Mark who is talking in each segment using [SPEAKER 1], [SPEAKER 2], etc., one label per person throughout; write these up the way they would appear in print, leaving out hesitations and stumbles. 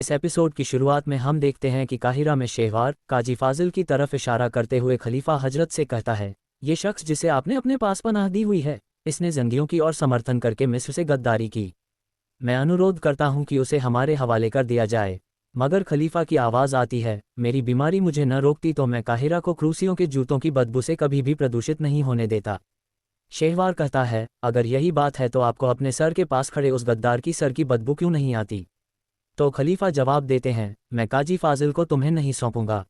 [SPEAKER 1] इस एपिसोड की शुरुआत में हम देखते हैं कि काहिरा में शहवार काजी फाजिल की तरफ इशारा करते हुए खलीफा हजरत से कहता है, ये शख्स जिसे आपने अपने पास पनाह दी हुई है, इसने जंगियों की और समर्थन करके मिस्र से गद्दारी की। मैं अनुरोध करता हूं कि उसे हमारे हवाले कर दिया जाए। मगर खलीफा की आवाज़ आती है, मेरी बीमारी मुझे न रोकती तो मैं काहिरा को क्रूसियों के जूतों की बदबू से कभी भी प्रदूषित नहीं होने देता। शहवार कहता है, अगर यही बात है तो आपको अपने सर के पास खड़े उस गद्दार की सर की बदबू क्यों नहीं आती? तो खलीफा जवाब देते हैं, मैं काजी फाजिल को तुम्हें नहीं सौंपूंगा।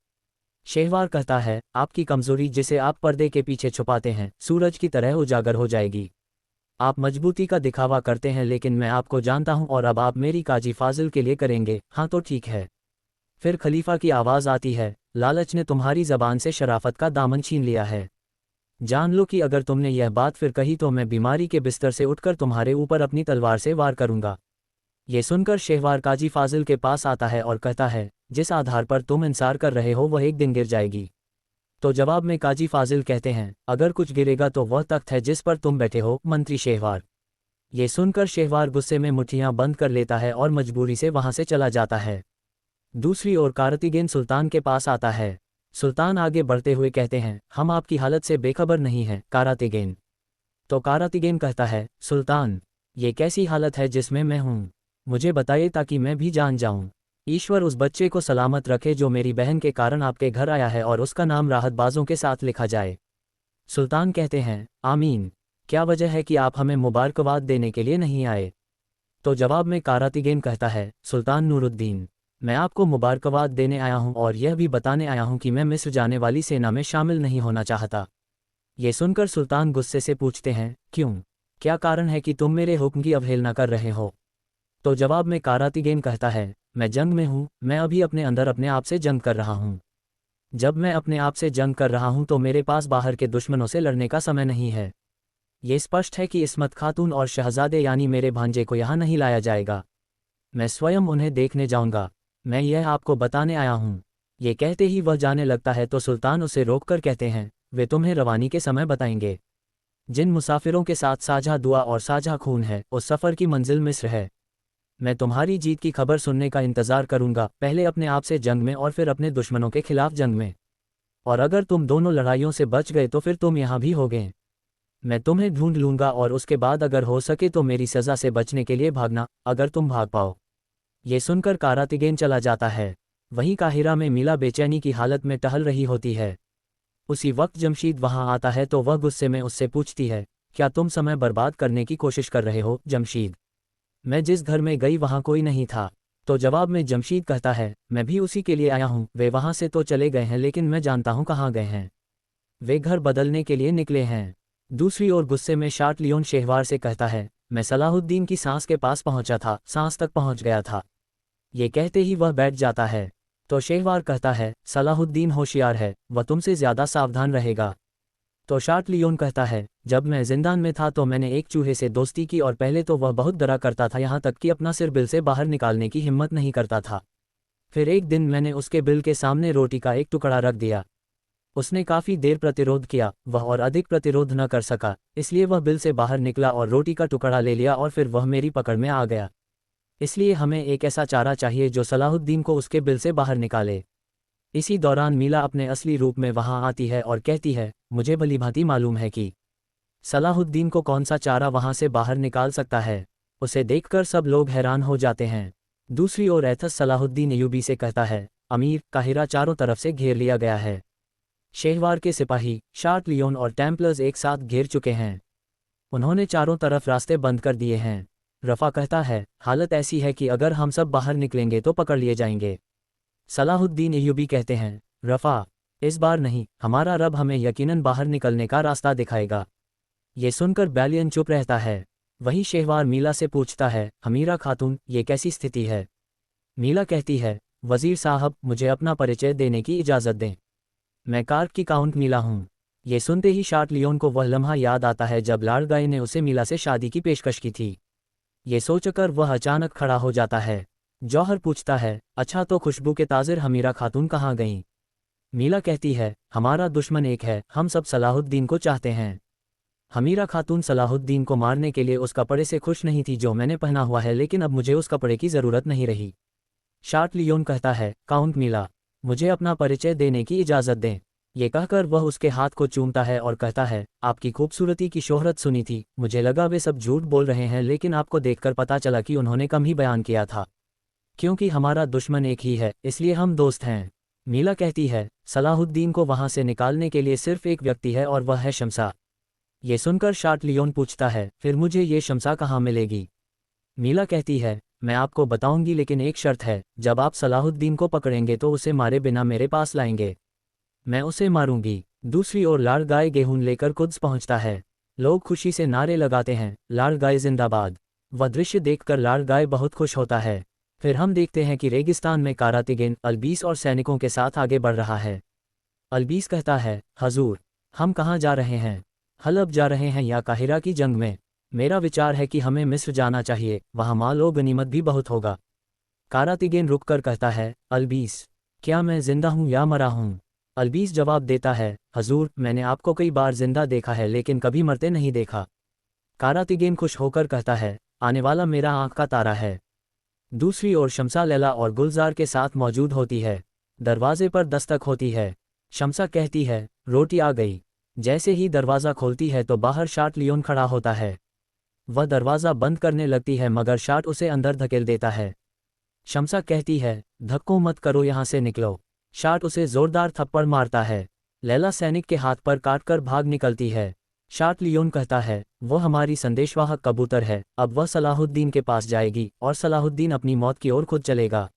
[SPEAKER 1] शहवार कहता है, आपकी कमजोरी जिसे आप पर्दे के पीछे छुपाते हैं सूरज की तरह उजागर हो जाएगी। आप मजबूती का दिखावा करते हैं लेकिन मैं आपको जानता हूं और अब आप मेरी काजी फाजिल के लिए करेंगे, हाँ तो ठीक है। फिर खलीफा की आवाज़ आती है, लालच ने तुम्हारी ज़बान से शराफत का दामन छीन लिया है। जान लो कि अगर तुमने यह बात फिर कही तो मैं बीमारी के बिस्तर से उठकर तुम्हारे ऊपर अपनी तलवार से वार करूंगा। ये सुनकर शहवार काजी फाजिल के पास आता है और कहता है, जिस आधार पर तुम इंसार कर रहे हो वह एक दिन गिर जाएगी। तो जवाब में काजी फाजिल कहते हैं, अगर कुछ गिरेगा तो वह तख्त है जिस पर तुम बैठे हो, मंत्री शहवार। ये सुनकर शहवार गुस्से में मुट्ठियां बंद कर लेता है और मजबूरी से वहां से चला जाता है। दूसरी ओर कारतिगेन सुल्तान के पास आता है। सुल्तान आगे बढ़ते हुए कहते हैं, हम आपकी हालत से बेखबर नहीं हैं कारतिगेन। तो कारतिगेन कहता है, सुल्तान, ये कैसी हालत है जिसमें मैं हूँ? मुझे बताइए ताकि मैं भी जान जाऊं। ईश्वर उस बच्चे को सलामत रखे जो मेरी बहन के कारण आपके घर आया है और उसका नाम राहतबाजों के साथ लिखा जाए। सुल्तान कहते हैं, आमीन। क्या वजह है कि आप हमें मुबारकबाद देने के लिए नहीं आए? तो जवाब में कारतिगेन कहता है, सुल्तान नूरुद्दीन, मैं आपको मुबारकबाद देने आया हूं और यह भी बताने आया हूं कि मैं मिस्र जाने वाली सेना में शामिल नहीं होना चाहता। ये सुनकर सुल्तान गुस्से से पूछते हैं, क्यों? क्या कारण है कि तुम मेरे हुक्म की अवहेलना कर रहे हो? तो जवाब में कारतिगेन कहता है, मैं जंग में हूँ, मैं अभी अपने अंदर अपने आप से जंग कर रहा हूँ। जब मैं अपने आप से जंग कर रहा हूँ तो मेरे पास बाहर के दुश्मनों से लड़ने का समय नहीं है। ये स्पष्ट है कि इस्मत खातून और शहजादे यानी मेरे भांजे को यहाँ नहीं लाया जाएगा। मैं स्वयं उन्हें देखने जाऊँगा। मैं यह आपको बताने आया हूँ। ये कहते ही वह जाने लगता है तो सुल्तान उसे रोककर कहते हैं, वे तुम्हें रवानी के समय बताएंगे। जिन मुसाफिरों के साथ साझा दुआ और साझा खून है उस सफ़र की मंजिल मिस्र है। मैं तुम्हारी जीत की खबर सुनने का इंतज़ार करूंगा, पहले अपने आप से जंग में और फिर अपने दुश्मनों के खिलाफ जंग में। और अगर तुम दोनों लड़ाइयों से बच गए तो फिर तुम यहाँ भी होगे। मैं तुम्हें ढूंढ लूंगा और उसके बाद अगर हो सके तो मेरी सज़ा से बचने के लिए भागना, अगर तुम भाग पाओ। ये सुनकर कारतिगेन चला जाता है। वहीं काहिरा में मीला बेचैनी की हालत में टहल रही होती है। उसी वक्त जमशीद वहां आता है तो वह गुस्से में उससे पूछती है, क्या तुम समय बर्बाद करने की कोशिश कर रहे हो जमशीद? मैं जिस घर में गई वहां कोई नहीं था। तो जवाब में जमशीद कहता है, मैं भी उसी के लिए आया हूं। वे वहां से तो चले गए हैं लेकिन मैं जानता हूं कहाँ गए हैं। वे घर बदलने के लिए निकले हैं। दूसरी ओर गुस्से में शाट लियोन शहवार से कहता है, मैं सलाहुद्दीन की सांस के पास पहुंचा था, सांस तक पहुंच गया था। ये कहते ही वह बैठ जाता है। तो शहवार कहता है, सलाहुद्दीन होशियार है, वह तुमसे ज़्यादा सावधान रहेगा। तो शाट लियोन कहता है, जब मैं जिंदान में था तो मैंने एक चूहे से दोस्ती की और पहले तो वह बहुत डरा करता था, यहाँ तक कि अपना सिर बिल से बाहर निकालने की हिम्मत नहीं करता था। फिर एक दिन मैंने उसके बिल के सामने रोटी का एक टुकड़ा रख दिया। उसने काफ़ी देर प्रतिरोध किया, वह और अधिक प्रतिरोध न कर सका, इसलिए वह बिल से बाहर निकला और रोटी का टुकड़ा ले लिया और फिर वह मेरी पकड़ में आ गया। इसलिए हमें एक ऐसा चारा चाहिए जो सलाहुद्दीन को उसके बिल से बाहर निकाले। इसी दौरान मीला अपने असली रूप में वहां आती है और कहती है, मुझे भलीभांति मालूम है कि सलाहुद्दीन को कौन सा चारा वहां से बाहर निकाल सकता है। उसे देखकर सब लोग हैरान हो जाते हैं। दूसरी ओर एथस सलाहुद्दीन अयूबी से कहता है, अमीर, काहिरा चारों तरफ से घेर लिया गया है। शहवार के सिपाही शाट लियोन और टेम्पलर्स एक साथ घेर चुके हैं। उन्होंने चारों तरफ रास्ते बंद कर दिए हैं। रफ़ा कहता है, हालत ऐसी है कि अगर हम सब बाहर निकलेंगे तो पकड़ लिए जाएंगे। सलाहुद्दीन अयूबी कहते हैं, रफ़ा, इस बार नहीं, हमारा रब हमें यकीनन बाहर निकलने का रास्ता दिखाएगा। ये सुनकर बैलियन चुप रहता है। वहीं शहवार मीला से पूछता है, हमीरा खातून, ये कैसी स्थिति है? मीला कहती है, वज़ीर साहब, मुझे अपना परिचय देने की इजाज़त दें। मैं कार्क की काउंट मीला हूँ। ये सुनते ही शाट लियोन को वह लम्हा याद आता है जब लॉर्ड गाय ने उसे मीला से शादी की पेशकश की थी। ये सोचकर वह अचानक खड़ा हो जाता है। जौहर पूछता है, अच्छा तो खुशबू के ताजिर हमीरा खातून कहाँ गईं? मीला कहती है, हमारा दुश्मन एक है, हम सब सलाहुद्दीन को चाहते हैं। हमीरा खातून सलाहुद्दीन को मारने के लिए उस कपड़े से खुश नहीं थी जो मैंने पहना हुआ है, लेकिन अब मुझे उस कपड़े की ज़रूरत नहीं रही। शार्ट लियोन कहता है, काउंट मीला, मुझे अपना परिचय देने की इजाज़त दें। ये कहकर वह उसके हाथ को चूमता है और कहता है, आपकी खूबसूरती की शोहरत सुनी थी, मुझे लगा वे सब झूठ बोल रहे हैं, लेकिन आपको देखकर पता चला कि उन्होंने कम ही बयान किया था। क्योंकि हमारा दुश्मन एक ही है, इसलिए हम दोस्त हैं। मीला कहती है, सलाहुद्दीन को वहां से निकालने के लिए सिर्फ एक व्यक्ति है और वह है शमसा। ये सुनकर शार्ट लियोन पूछता है, फिर मुझे ये शमसा कहाँ मिलेगी? मीला कहती है, मैं आपको बताऊंगी, लेकिन एक शर्त है, जब आप सलाहुद्दीन को पकड़ेंगे तो उसे मारे बिना मेरे पास लाएंगे। मैं उसे मारूंगी। दूसरी ओर लाड़गाय गेहूं लेकर कुद्स पहुंचता है। लोग खुशी से नारे लगाते हैं, लाड़गाय जिंदाबाद। वह दृश्य देखकर लाड़गाय बहुत खुश होता है। फिर हम देखते हैं कि रेगिस्तान में कारातिगिन अल्बीस और सैनिकों के साथ आगे बढ़ रहा है। अल्बीस कहता है, हजूर, हम कहाँ जा रहे हैं? हलब जा रहे हैं या काहिरा की जंग में? मेरा विचार है कि हमें मिस्र जाना चाहिए, वहाँ माल और गनीमत भी बहुत होगा। कारातिगिन रुककर कहता है, अल्बीस, क्या मैं जिंदा हूँ या मरा हूँ? अल्बीस जवाब देता है, हजूर, मैंने आपको कई बार जिंदा देखा है लेकिन कभी मरते नहीं देखा। कारातिगिन खुश होकर कहता है, आने वाला मेरा आँख का तारा है। दूसरी ओर शमसा लैला और गुलजार के साथ मौजूद होती है। दरवाजे पर दस्तक होती है। शमसा कहती है, रोटी आ गई। जैसे ही दरवाज़ा खोलती है तो बाहर शार्ट लियोन खड़ा होता है। वह दरवाज़ा बंद करने लगती है मगर शार्ट उसे अंदर धकेल देता है। शमसा कहती है, धक्को मत करो, यहाँ से निकलो। शार्ट उसे जोरदार थप्पड़ मारता है। लैला सैनिक के हाथ पर काटकर भाग निकलती है। शार्ट लियोन कहता है, वो हमारी संदेशवाहक कबूतर है, अब वह सलाहुद्दीन के पास जाएगी और सलाहुद्दीन अपनी मौत की ओर खुद चलेगा।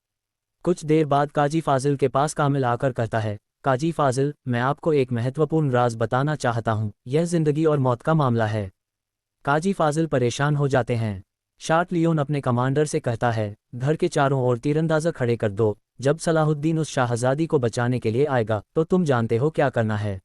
[SPEAKER 1] कुछ देर बाद काजी फाजिल के पास कामिल आकर कहता है, काजी फाजिल, मैं आपको एक महत्वपूर्ण राज बताना चाहता हूँ, यह जिंदगी और मौत का मामला है। काजी फाजिल परेशान हो जाते हैं। शार्ट लियोन अपने कमांडर से कहता है, घर के चारों ओर तीरंदाजा खड़े कर दो, जब सलाहुद्दीन उस शाहजादी को बचाने के लिए आएगा तो तुम जानते हो क्या करना है।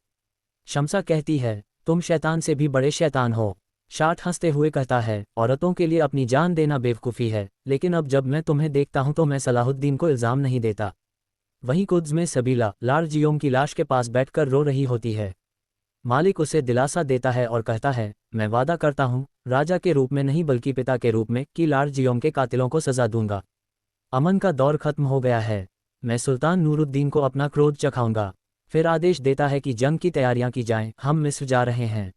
[SPEAKER 1] शमसा कहती है, तुम शैतान से भी बड़े शैतान हो। शार्ट हंसते हुए कहता है, औरतों के लिए अपनी जान देना बेवकूफ़ी है, लेकिन अब जब मैं तुम्हें देखता हूं तो मैं सलाहुद्दीन को इल्ज़ाम नहीं देता। वहीं कुद्स में सबीला लार्जियोम की लाश के पास बैठकर रो रही होती है। मालिक उसे दिलासा देता है और कहता है, मैं वादा करता हूँ, राजा के रूप में नहीं बल्कि पिता के रूप में, कि लार्जियोम के कातिलों को सजा दूंगा। अमन का दौर खत्म हो गया है। मैं सुल्तान नूरुद्दीन को अपना क्रोध चखाऊंगा। फिर आदेश देता है कि जंग की तैयारियां की जाएं, हम मिस्र जा रहे हैं।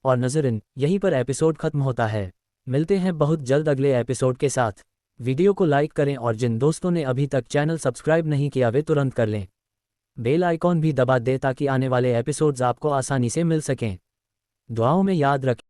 [SPEAKER 1] और नज़रिन, यहीं पर एपिसोड खत्म होता है। मिलते हैं बहुत जल्द अगले एपिसोड के साथ। वीडियो को लाइक करें और जिन दोस्तों ने अभी तक चैनल सब्सक्राइब नहीं किया वे तुरंत कर लें। बेल आइकॉन भी दबा दें ताकि आने वाले एपिसोड्स आपको आसानी से मिल सकें। दुआओं में याद रखें।